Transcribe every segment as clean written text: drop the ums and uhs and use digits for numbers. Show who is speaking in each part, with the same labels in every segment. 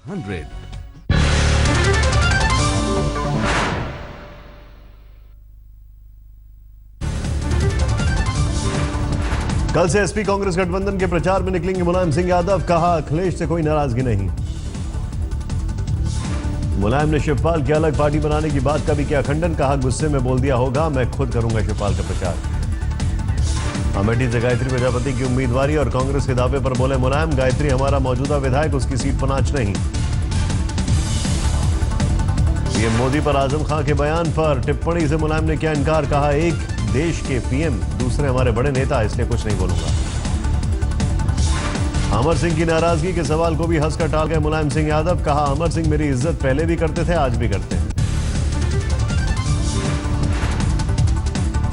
Speaker 1: 100.
Speaker 2: कल से एसपी कांग्रेस गठबंधन के प्रचार में निकलेंगे मुलायम सिंह यादव, कहा अखिलेश से कोई नाराजगी नहीं। मुलायम ने शिवपाल की अलग पार्टी बनाने की बात का भी किया खंडन, कहा गुस्से में बोल दिया होगा, मैं खुद करूंगा शिवपाल का प्रचार। अमेठी से गायत्री प्रजापति की उम्मीदवारी और कांग्रेस के दावे पर बोले मुलायम, गायत्री हमारा मौजूदा विधायक, उसकी सीट पर नाच नहीं। पीएम मोदी पर आजम खान के बयान पर टिप्पणी से मुलायम ने किया इनकार, कहा एक देश के पीएम, दूसरे हमारे बड़े नेता, इसलिए कुछ नहीं बोलूंगा। अमर सिंह की नाराजगी के सवाल को भी हंसकर टाल गए मुलायम सिंह यादव, कहा अमर सिंह मेरी इज्जत पहले भी करते थे, आज भी करते हैं।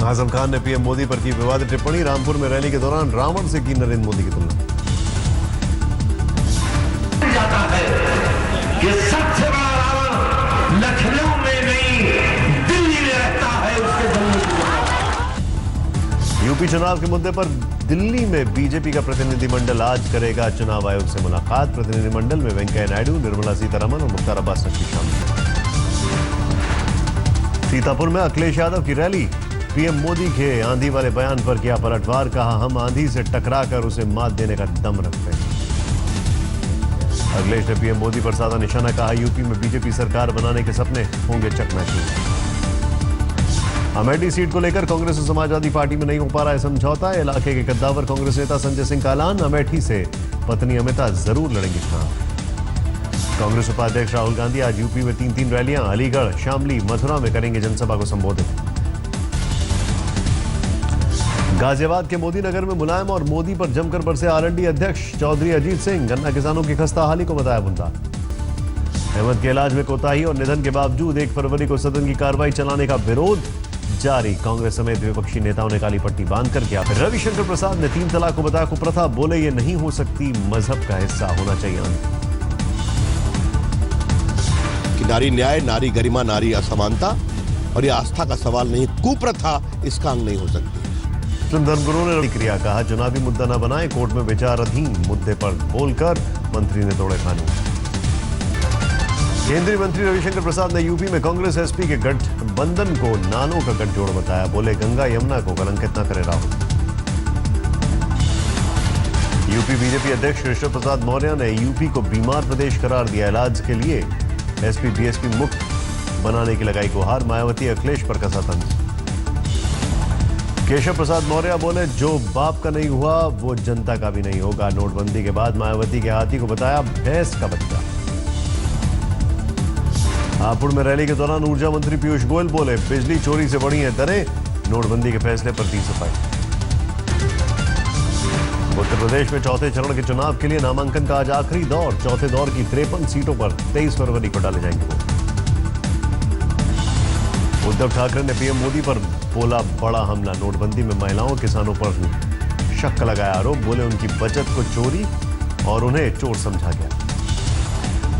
Speaker 2: आजम खान ने पीएम मोदी पर की विवादित टिप्पणी, रामपुर में रैली के दौरान रावण से की नरेंद्र मोदी की तुलना।
Speaker 3: जाता है कि सबसे बड़ा रावण लखनऊ में नहीं दिल्ली में रहता है, उसके
Speaker 2: यूपी चुनाव के मुद्दे पर दिल्ली में बीजेपी का प्रतिनिधिमंडल आज करेगा चुनाव आयोग से मुलाकात। प्रतिनिधिमंडल में वेंकैया नायडू, निर्मला सीतारमण और मुख्तार अब्बास नकवी शामिल। सीतापुर में अखिलेश यादव की रैली, पीएम मोदी के आंधी वाले बयान पर किया पलटवार, कहा हम आंधी से टकराकर उसे मात देने का दम रखते हैं। अखिलेश ने पीएम मोदी पर साधा निशाना, कहा यूपी में बीजेपी सरकार बनाने के सपने होंगे चकनाचूर। अमेठी सीट को लेकर कांग्रेस और समाजवादी पार्टी में नहीं हो पा रहा है समझौता, इलाके के कद्दावर कांग्रेस नेता संजय सिंह का ऐलान, अमेठी से पत्नी अमिता जरूर लड़ेंगी चुनाव। कांग्रेस उपाध्यक्ष राहुल गांधी आज यूपी में 3 रैलियां, अलीगढ़, शामली, मथुरा में करेंगे जनसभा को संबोधित। गाजियाबाद के मोदी नगर में मुलायम और मोदी पर जमकर बरसे आरएलडी अध्यक्ष चौधरी अजीत सिंह, गन्ना किसानों की खस्ता हाली को बताया मुद्दा। अहमद के इलाज में कोताही और निधन के बावजूद 1 फरवरी को सदन की कार्रवाई चलाने का विरोध जारी, कांग्रेस समेत विपक्षी नेताओं ने काली पट्टी बांधकर किया। फिर रविशंकर प्रसाद ने 3 तलाक को बताया कुप्रथा, बोले ये नहीं हो सकती, मजहब का हिस्सा होना चाहिए।
Speaker 4: कि नारी न्याय, नारी गरिमा, नारी असमानता और ये आस्था का सवाल नहीं, कुप्रथा इसका अंग नहीं हो सकती।
Speaker 2: धर्मगुरु ने प्रतिक्रिया, कहा चुनावी मुद्दा न बनाए, कोर्ट में विचाराधीन मुद्दे पर बोलकर मंत्री ने तोड़े कानून। केंद्रीय मंत्री रविशंकर प्रसाद ने यूपी में कांग्रेस एसपी के गठबंधन को नालों का गठजोड़ बताया, बोले गंगा यमुना को कलंकित न करे राहुल। यूपी बीजेपी अध्यक्ष कृष्ण प्रसाद मौर्य ने यूपी को बीमार प्रदेश करार दिया, इलाज के लिए एसपी बीएसपी मुक्त बनाने की लगाई गुहार, मायावती अखिलेश पर कसा तंज। केशव प्रसाद मौर्य बोले जो बाप का नहीं हुआ वो जनता का भी नहीं होगा, नोटबंदी के बाद मायावती के हाथी को बताया भैंस का बच्चा। हापुड़ में रैली के दौरान ऊर्जा मंत्री पीयूष गोयल बोले बिजली चोरी से बढ़ी है दरें, नोटबंदी के फैसले पर दी सफाई। उत्तर प्रदेश में चौथे चरण के चुनाव के लिए नामांकन का आज आखिरी दौर, चौथे दौर की 53 सीटों पर 23 फरवरी को डाले जाएंगे वोट। उद्धव ठाकरे ने पीएम मोदी पर बोला बड़ा हमला, नोटबंदी में महिलाओं किसानों पर शक लगाया आरोप, बोले उनकी बचत को चोरी और उन्हें चोर समझा गया।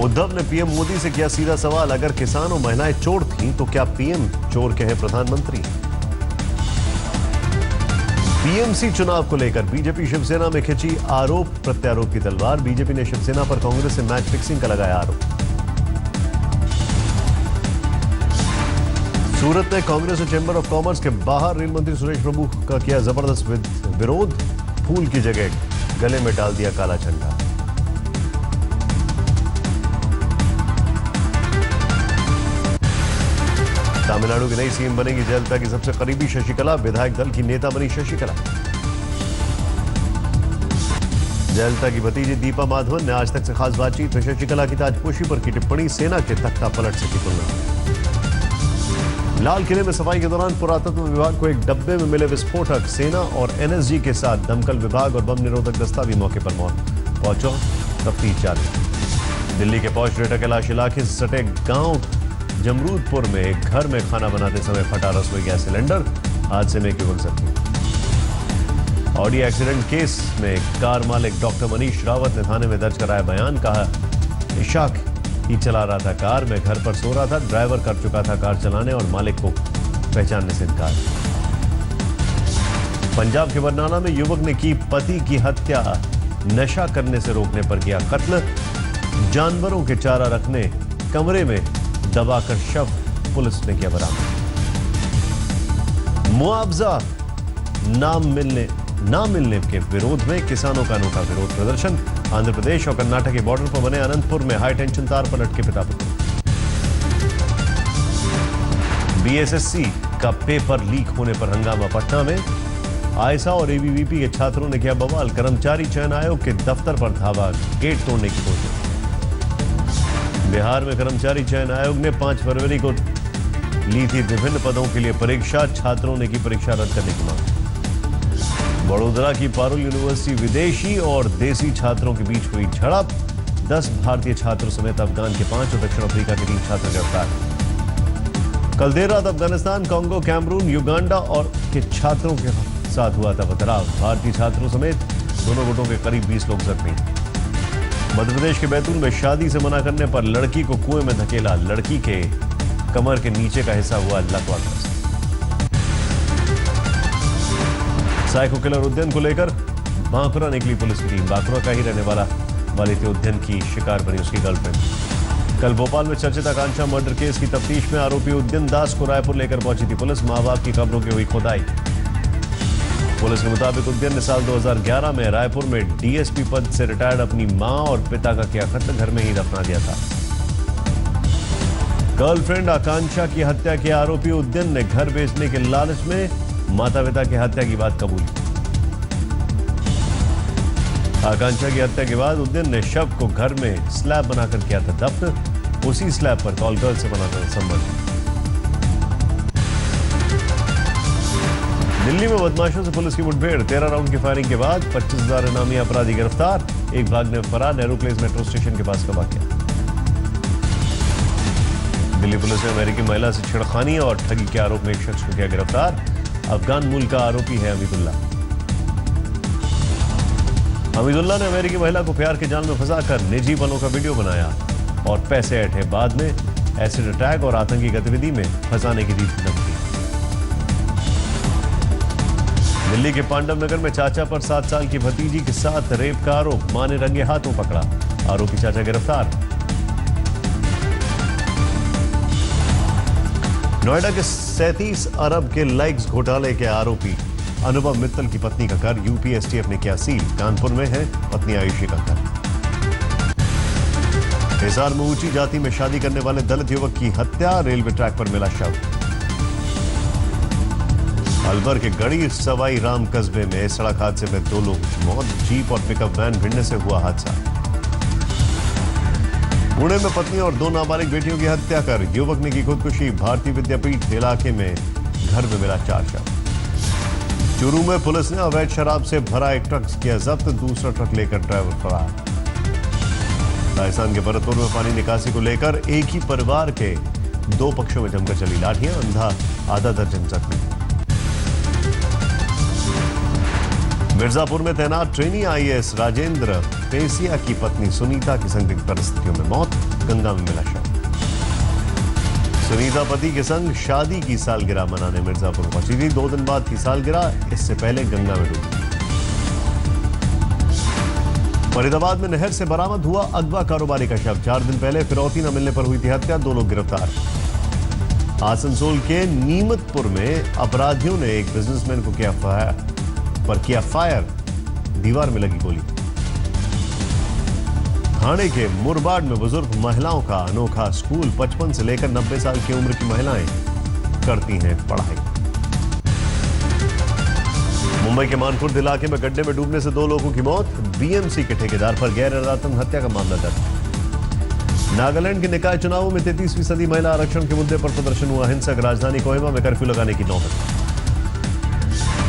Speaker 2: उद्धव ने पीएम मोदी से किया सीधा सवाल, अगर किसान और महिलाएं चोर थीं तो क्या पीएम चोर कहे प्रधानमंत्री। बीएमसी चुनाव को लेकर बीजेपी शिवसेना में खिंची आरोप प्रत्यारोप की तलवार, बीजेपी ने शिवसेना पर कांग्रेस से मैच फिक्सिंग का लगाया आरोप। सूरत में कांग्रेस और चैंबर ऑफ कॉमर्स के बाहर रेल मंत्री सुरेश प्रभु का किया जबरदस्त विरोध, फूल की जगह गले में डाल दिया काला झंडा। तमिलनाडु की नई सीएम बनेगी जयललिता की सबसे करीबी शशिकला, विधायक दल की नेता बनी शशिकला। जयललिता की भतीजी दीपा माधवन ने आज तक से खास बातचीत में शशिकला की ताजपोशी पर की टिप्पणी, सेना के तख्ता पलट से की तुलना। लाल किले में सफाई के दौरान पुरातत्व विभाग को एक डब्बे में मिले विस्फोटक, सेना और एनएसजी के साथ दमकल विभाग और बम निरोधक दस्ता भी मौके पर पहुंचा, तफ्तीश जारी। दिल्ली के पौष ग्रेटर कैलाश इलाके से सटे गांव जमरूदपुर में एक घर में खाना बनाते समय फटा रसोई गैस सिलेंडर, हादसे में एक युवक जख्मी। ऑडी एक्सीडेंट केस में कार मालिक डॉक्टर मनीष रावत ने थाने में दर्ज कराया बयान, कहा इशाक ही चला रहा था कार, मैं घर पर सो रहा था, ड्राइवर कर चुका था कार चलाने और मालिक को पहचानने से इनकार। पंजाब के बरनाला में युवक ने की पति की हत्या, नशा करने से रोकने पर किया कत्ल, जानवरों के चारा रखने कमरे में दबाकर शव पुलिस ने किया बरामद। मुआवजा ना मिलने के विरोध में किसानों का अनोखा विरोध प्रदर्शन। आंध्र प्रदेश और कर्नाटक के बॉर्डर पर बने अनंतपुर में हाई टेंशन तार पलट के पिता पुत्र। बीएसएससी का पेपर लीक होने पर हंगामा पटना में। आईएसआ और एबीवीपी के छात्रों ने किया बवाल। कर्मचारी चयन आयोग के दफ्तर पर धावा, गेट तोड़ने की कोशिश। बिहार में कर्मचारी चयन आयोग ने 5 फरवरी को ली थी विभिन्न पदों के लिए परीक्षा। छात्रों ने की परीक्षा रद्द करने की मांग। बड़ोदरा की पारुल यूनिवर्सिटी विदेशी और देसी छात्रों के बीच हुई झड़प। 10 भारतीय छात्रों समेत अफगान के 5 और दक्षिण अफ्रीका के 3 छात्र गिरफ्तार। कल देर रात अफगानिस्तान, कांगो, कैमरून, युगांडा और के छात्रों के साथ हुआ था पथराव। भारतीय छात्रों समेत दोनों गुटों के करीब 20 लोग जख्मी। मध्य प्रदेश के बैतूल में शादी से मना करने पर लड़की को कुएं में धकेला। लड़की के कमर के नीचे का हिस्सा हुआ लकवाग्रस्त। साइको किलर उद्यन को लेकर बांकुरा निकली पुलिस की टीम। बांकुरा का ही रहने वाली थी उद्यन की शिकार बनी उसकी गर्लफ्रेंड। कल भोपाल में चर्चित आकांक्षा मर्डर केस की तफ्तीश में आरोपी उद्यन दास को रायपुर लेकर पहुंची थी पुलिस। मां बाप की कब्रों की हुई खुदाई। पुलिस के मुताबिक उद्यन ने साल 2011 में रायपुर में डीएसपी पद से रिटायर्ड अपनी मां और पिता का किया कत्ल घर में ही दफना दिया था। गर्लफ्रेंड आकांक्षा की हत्या के आरोपी उद्यन ने घर बेचने के लालच में माता पिता की हत्या की बात कबूली। आकांक्षा की हत्या के बाद उद्यन ने शव को घर में स्लैब बनाकर किया था दफ्न। उसी स्लैब पर कॉल गर्ल से बना था संबंध। दिल्ली में बदमाशों से पुलिस की मुठभेड़। 13 राउंड की फायरिंग के बाद 25,000 इनामी अपराधी गिरफ्तार। एक भागने फरार। नेहरू प्लेस मेट्रो स्टेशन के पास का वाकया। दिल्ली पुलिस ने अमेरिकी महिला से छेड़खानी और ठगी के आरोप में एक शख्स को किया गिरफ्तार। अफगान मूल का आरोपी है हमीदुल्लाह। हमीदुल्लाह ने अमेरिकी महिला को प्यार के जाल में फंसाकर निजी पलों का वीडियो बनाया और पैसे ऐंठे। बाद में एसिड अटैक और आतंकी गतिविधि में फंसाने की दी धमकी। दिल्ली के पांडव नगर में चाचा पर 7 साल की भतीजी के साथ रेप का आरोप। मां ने रंगे हाथों पकड़ा। आरोपी चाचा गिरफ्तार। नोएडा के 37 अरब के लाइक्स घोटाले के आरोपी अनुभव मित्तल की पत्नी का घर यूपी एसटीएफ ने किया सील। कानपुर में है पत्नी आयुषी का घर। हिसार में ऊंची जाति में शादी करने वाले दलित युवक की हत्या। रेलवे ट्रैक पर मिला शव। अलवर के गढ़ी सवाई राम कस्बे में सड़क हादसे में 2 लोगों की मौत। जीप और पिकअप वैन भिड़ने से हुआ हादसा। पुणे में पत्नी और 2 नाबालिग बेटियों की हत्या कर युवक ने की खुदकुशी। भारतीय विद्यापीठ इलाके में घर में मिला 4 शव। चूरू में पुलिस ने अवैध शराब से भरा एक ट्रक किया जब्त। दूसरा ट्रक लेकर ड्राइवर फरार। राजस्थान के भरतपुर में पानी निकासी को लेकर एक ही परिवार के 2 पक्षों में जमकर चली लाठियां। आधा दर्जन जख्मी। मिर्जापुर में तैनात ट्रेनी आईएएस राजेंद्र पेसिया की पत्नी सुनीता की संदिग्ध परिस्थितियों में मौत। गंगा में मिला शव। सुनीता पति के संग शादी की सालगिरह मनाने मिर्जापुर पहुंची थी। 2 दिन बाद की सालगिरह। इससे पहले गंगा में डूबी। फरीदाबाद में नहर से बरामद हुआ अगवा कारोबारी का शव। 4 दिन पहले फिरौती न मिलने पर हुई थी हत्या। 2 लोग गिरफ्तार। आसनसोल के नीमतपुर में अपराधियों ने एक बिजनेसमैन को किया फायर। दीवार में लगी गोली। ठाणे के मुरबाड में बुजुर्ग महिलाओं का अनोखा स्कूल। 55 से लेकर 90 साल की उम्र की महिलाएं करती हैं पढ़ाई। मुंबई के मानखुर्द इलाके में गड्ढे में डूबने से 2 लोगों की मौत। बीएमसी के ठेकेदार पर गैर इरादतन हत्या का मामला दर्ज। नागालैंड के निकाय चुनावों में 33% महिला आरक्षण के मुद्दे पर प्रदर्शन हुआ। हिंसक। राजधानी कोहिमा में कर्फ्यू लगाने की नौबत।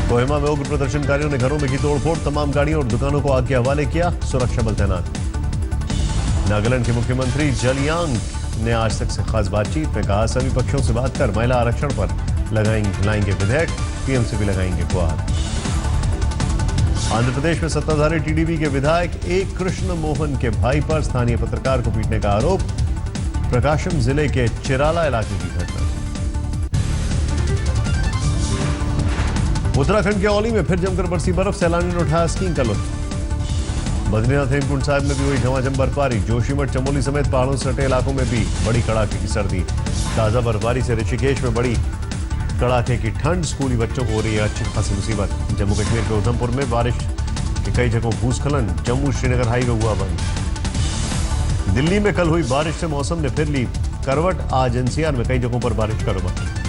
Speaker 2: कोहिमा में उग्र प्रदर्शनकारियों ने घरों में की तोड़फोड़। तमाम गाड़ियों और दुकानों को आग के हवाले किया। सुरक्षा बल तैनात। नागालैंड के मुख्यमंत्री जलियांग ने आज तक से खास बातचीत में कहा सभी पक्षों से बात कर महिला आरक्षण पर लाएंगे विधेयक। टीएमसी भी लगाएंगे गुहार। आंध्र प्रदेश में सत्ताधारी टीडीपी के विधायक ए कृष्ण मोहन के भाई पर स्थानीय पत्रकार को पीटने का आरोप। प्रकाशम जिले के चिराला इलाके की घटना। उत्तराखंड के औली में फिर जमकर बरसी बर्फ। सैलानियों ने उठाया स्कीइंग का लुत्फ। बद्रीनाथ हेमकुंड साहिब में भी हुई झमाझम बर्फबारी। जोशीमठ चमोली समेत पहाड़ों से सटे इलाकों में भी बड़ी कड़ाके की सर्दी। ताजा बर्फबारी से ऋषिकेश में बड़ी कड़ाके की ठंड। स्कूली बच्चों को हो रही है अच्छी खासी मुसीबत। जम्मू कश्मीर के उधमपुर में बारिश के कई जगहों भूस्खलन। जम्मू श्रीनगर हाईवे हुआ बंद। दिल्ली में कल हुई बारिश से मौसम ने फिर ली करवट। आज एनसीआर में कई जगहों पर बारिश का रुमाल।